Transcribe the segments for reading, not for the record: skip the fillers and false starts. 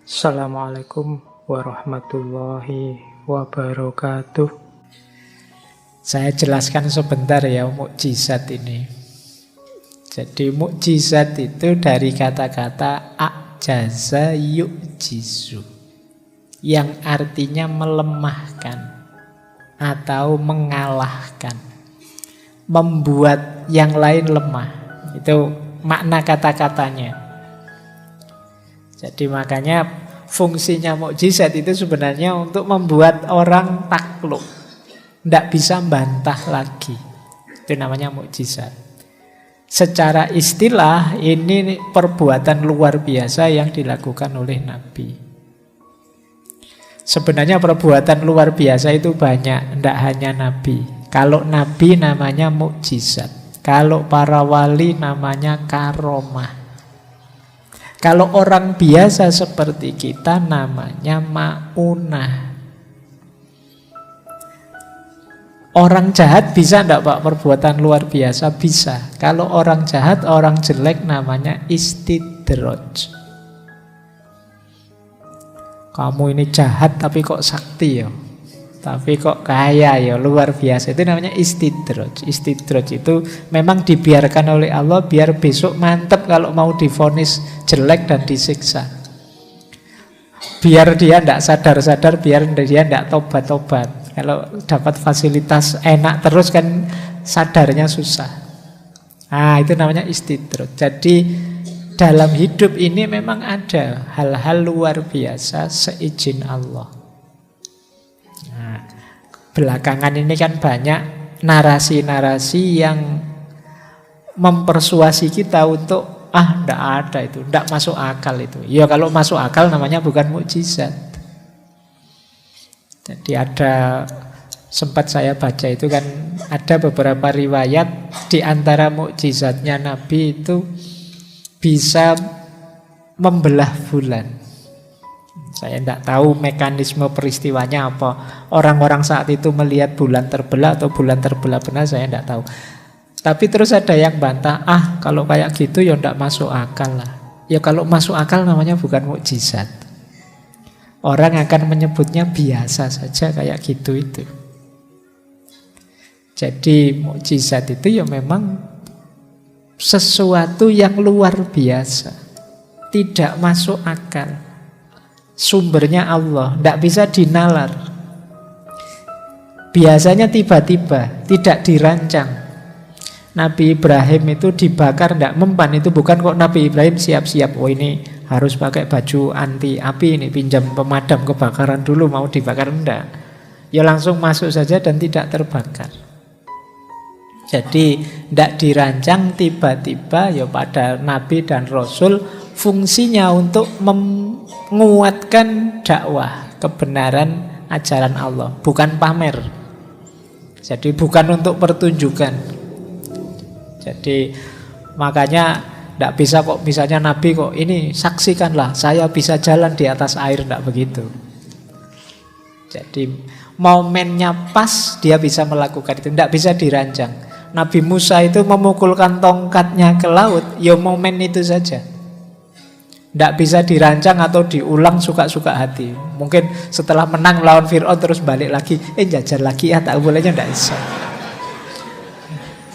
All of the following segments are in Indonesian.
Assalamualaikum warahmatullahi wabarakatuh. Saya jelaskan sebentar ya mukjizat ini. Jadi mukjizat itu dari kata-kata ajaza yu'jizu, yang artinya melemahkan atau mengalahkan, membuat yang lain lemah. Itu makna kata-katanya. Jadi makanya fungsinya mukjizat itu sebenarnya untuk membuat orang takluk, tidak bisa bantah lagi. Itu namanya mukjizat. Secara istilah ini perbuatan luar biasa yang dilakukan oleh Nabi. Sebenarnya perbuatan luar biasa itu banyak, tidak hanya Nabi. Kalau Nabi namanya mukjizat, kalau para wali namanya karomah. Kalau orang biasa seperti kita namanya ma'unah. Orang jahat bisa enggak Pak perbuatan luar biasa? Bisa. Kalau orang jahat, orang jelek namanya istidraj. Kamu ini jahat tapi kok sakti ya, tapi kok kaya ya, luar biasa. Itu namanya istidraj. Istidraj itu memang dibiarkan oleh Allah biar besok mantep kalau mau divonis jelek dan disiksa. Biar dia tidak sadar-sadar, biar dia tidak tobat-tobat. Kalau dapat fasilitas enak terus kan sadarnya susah. Nah, itu namanya istidraj. Jadi dalam hidup ini memang ada hal-hal luar biasa seizin Allah. Nah, belakangan ini kan banyak narasi-narasi yang mempersuasi kita untuk enggak ada itu, enggak masuk akal itu. Ya kalau masuk akal namanya bukan mukjizat. Jadi ada, sempat saya baca itu kan ada beberapa riwayat di antara mukjizatnya Nabi itu bisa membelah bulan. Saya tidak tahu mekanisme peristiwanya apa. Orang-orang saat itu melihat bulan terbelah atau bulan terbelah benar, saya tidak tahu. Tapi terus ada yang bantah, kalau kayak gitu ya tidak masuk akal lah. Ya kalau masuk akal namanya bukan mukjizat. Orang akan menyebutnya biasa saja kayak gitu itu. Jadi mukjizat itu ya memang sesuatu yang luar biasa, tidak masuk akal. Sumbernya Allah, tidak bisa dinalar. Biasanya tiba-tiba, tidak dirancang. Nabi Ibrahim itu dibakar, tidak mempan. Itu bukan kok Nabi Ibrahim siap-siap, oh ini harus pakai baju anti api, ini pinjam pemadam kebakaran dulu mau dibakar, enggak. Ya langsung masuk saja dan tidak terbakar. Jadi tidak dirancang, tiba-tiba ya pada Nabi dan Rasul fungsinya untuk menguatkan dakwah kebenaran ajaran Allah, bukan pamer. Jadi bukan untuk pertunjukan. Jadi makanya tidak bisa kok misalnya Nabi kok ini saksikanlah saya bisa jalan di atas air, tidak begitu. Jadi momennya pas dia bisa melakukan itu, tidak bisa dirancang. Nabi Musa itu memukulkan tongkatnya ke laut, ya momen itu saja. Tidak bisa dirancang atau diulang suka-suka hati. Mungkin setelah menang lawan Fir'aun terus balik lagi, jajar lagi ya, tak bolehnya tidak bisa.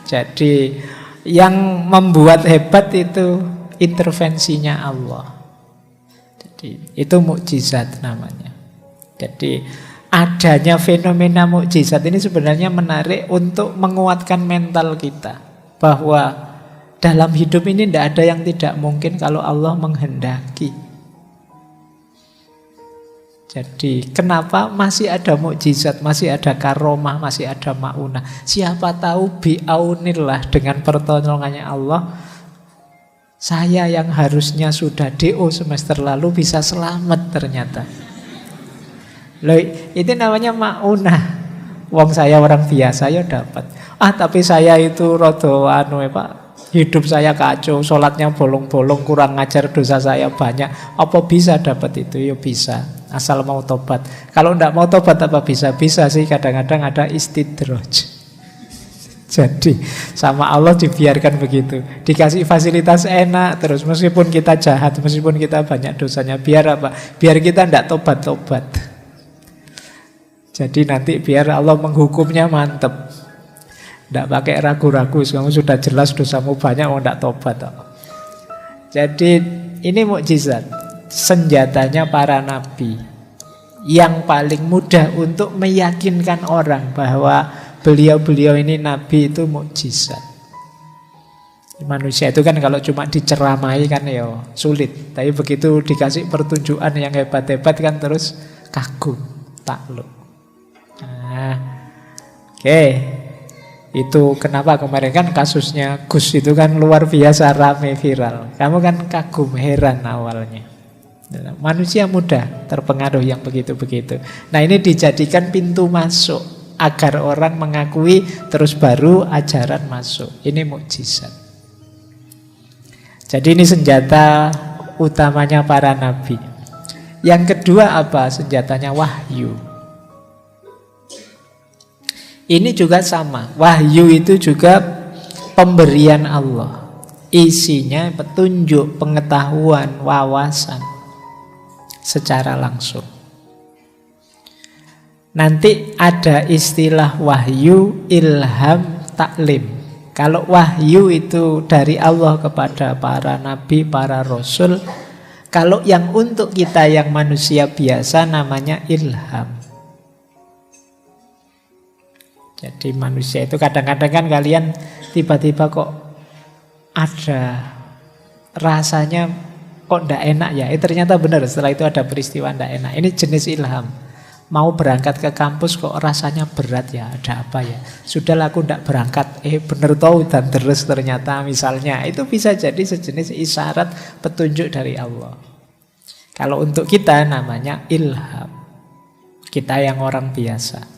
Jadi yang membuat hebat itu intervensinya Allah. Jadi itu mukjizat namanya. Jadi adanya fenomena mukjizat ini sebenarnya menarik untuk menguatkan mental kita bahwa dalam hidup ini tidak ada yang tidak mungkin kalau Allah menghendaki. Jadi kenapa masih ada mukjizat, masih ada karomah, masih ada ma'unah? Siapa tahu bi'aunillah, dengan pertolongannya Allah, saya yang harusnya sudah DO semester lalu bisa selamat ternyata. Loh, itu namanya ma'unah. Wong saya orang biasa ya dapat. Tapi saya itu rodo Pak. Hidup saya kacau, sholatnya bolong-bolong, kurang ngajar, dosa saya banyak. Apa bisa dapat itu? Ya bisa, asal mau tobat. Kalau tidak mau tobat apa bisa? Bisa sih, kadang-kadang ada istidraj. Jadi sama Allah dibiarkan begitu. Dikasih fasilitas enak terus, meskipun kita jahat, meskipun kita banyak dosanya. Biar apa? Biar kita tidak tobat-tobat. Jadi nanti biar Allah menghukumnya mantep. Tidak pakai ragu-ragu, kamu sudah jelas dosamu banyak, mau tidak tobat. Jadi ini mukjizat, senjatanya para nabi, yang paling mudah untuk meyakinkan orang bahwa beliau-beliau ini nabi itu mukjizat. Manusia itu kan kalau cuma diceramai kan ya sulit, tapi begitu dikasih pertunjukan yang hebat-hebat kan terus kagum, takluk. Nah, oke. Itu kenapa kemarin kan kasusnya Gus itu kan luar biasa rame viral. Kamu kan kagum, heran awalnya. Manusia mudah terpengaruh yang begitu-begitu. Nah, ini dijadikan pintu masuk agar orang mengakui, terus baru ajaran masuk. Ini mukjizat. Jadi ini senjata utamanya para nabi. Yang kedua apa? Senjatanya wahyu. Ini juga sama. Wahyu itu juga pemberian Allah. Isinya petunjuk, pengetahuan, wawasan secara langsung. Nanti ada istilah wahyu, ilham, taklim. Kalau wahyu itu dari Allah kepada para nabi, para rasul. Kalau yang untuk kita yang manusia biasa namanya ilham. Jadi manusia itu kadang-kadang kan kalian tiba-tiba kok ada rasanya kok ndak enak ya. Ternyata benar, setelah itu ada peristiwa ndak enak. Ini jenis ilham. Mau berangkat ke kampus kok rasanya berat ya, ada apa ya. Sudahlah aku ndak berangkat, bener tahu dan terus ternyata misalnya. Itu bisa jadi sejenis isyarat petunjuk dari Allah. Kalau untuk kita namanya ilham. Kita yang orang biasa.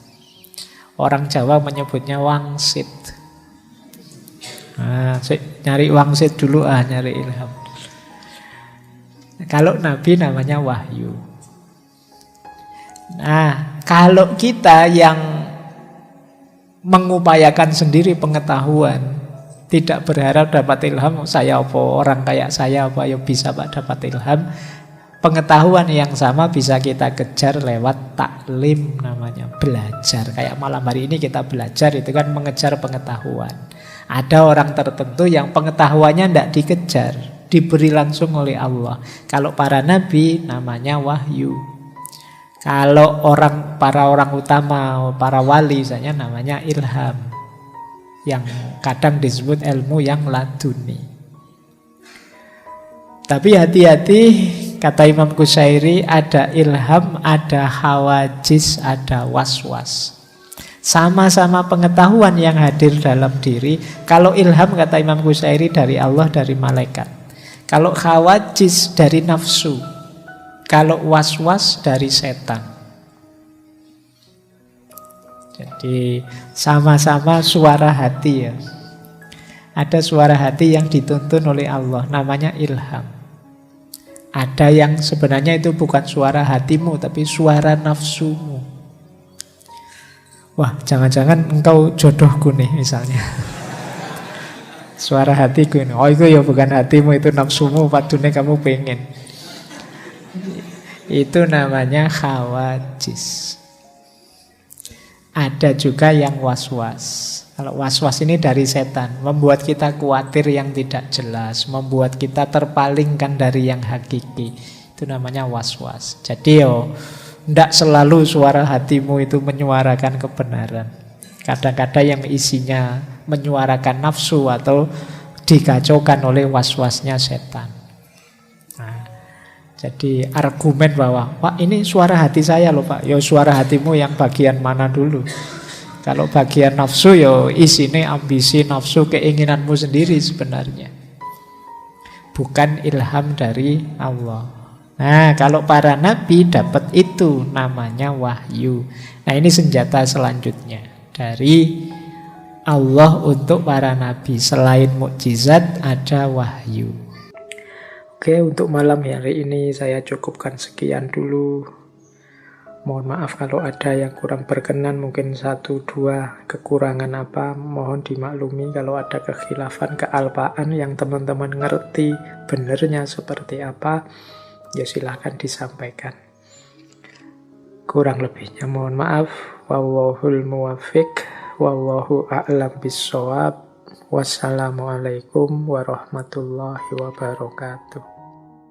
Orang Jawa menyebutnya wangsit. Nah, nyari wangsit dulu nyari ilham. Kalau Nabi namanya wahyu. Nah, kalau kita yang mengupayakan sendiri pengetahuan, tidak berharap dapat ilham, saya apa, orang kayak saya apa, ya bisa Pak dapat ilham. Pengetahuan yang sama bisa kita kejar lewat taklim namanya, belajar. Kayak malam hari ini kita belajar, itu kan mengejar pengetahuan. Ada orang tertentu yang pengetahuannya tidak dikejar, diberi langsung oleh Allah. Kalau para nabi namanya wahyu. Kalau para orang utama, para wali misalnya namanya ilham. Yang kadang disebut ilmu yang laduni. Tapi hati-hati, kata Imam Qusairi, ada ilham, ada hawajis, ada was-was. Sama-sama pengetahuan yang hadir dalam diri. Kalau ilham, kata Imam Qusairi, dari Allah, dari malaikat. Kalau hawajis, dari nafsu. Kalau was-was, dari setan. Jadi sama-sama suara hati ya. Ada suara hati yang dituntun oleh Allah, namanya ilham. Ada yang sebenarnya itu bukan suara hatimu, tapi suara nafsumu. Wah, jangan-jangan engkau jodohku nih misalnya. Suara hatiku ini. Oh, itu ya bukan hatimu, itu nafsumu, padahal kamu pengen. Itu namanya khawajis. Ada juga yang was-was. Kalau was-was ini dari setan, membuat kita khawatir yang tidak jelas, membuat kita terpalingkan dari yang hakiki. Itu namanya was-was. Jadi tidak selalu suara hatimu itu menyuarakan kebenaran. Kadang-kadang yang isinya menyuarakan nafsu atau dikacaukan oleh was-wasnya setan. Nah, jadi argumen bahwa, Pak ini suara hati saya loh Pak. Ya suara hatimu yang bagian mana dulu? Kalau bagian nafsu ya isinya ambisi, nafsu, keinginanmu sendiri sebenarnya. Bukan ilham dari Allah. Nah, kalau para nabi dapat itu namanya wahyu. Nah, ini senjata selanjutnya dari Allah untuk para nabi. Selain mukjizat ada wahyu. Oke, untuk malam hari ini saya cukupkan sekian dulu. Mohon maaf kalau ada yang kurang berkenan, mungkin 1-2 kekurangan apa, mohon dimaklumi. Kalau ada kekhilafan, kealpaan yang teman-teman ngerti benernya seperti apa, ya silahkan disampaikan. Kurang lebihnya mohon maaf. Wallahul muwaffiq, wallahu a'lam bissawab. Wassalamualaikum warahmatullahi wabarakatuh.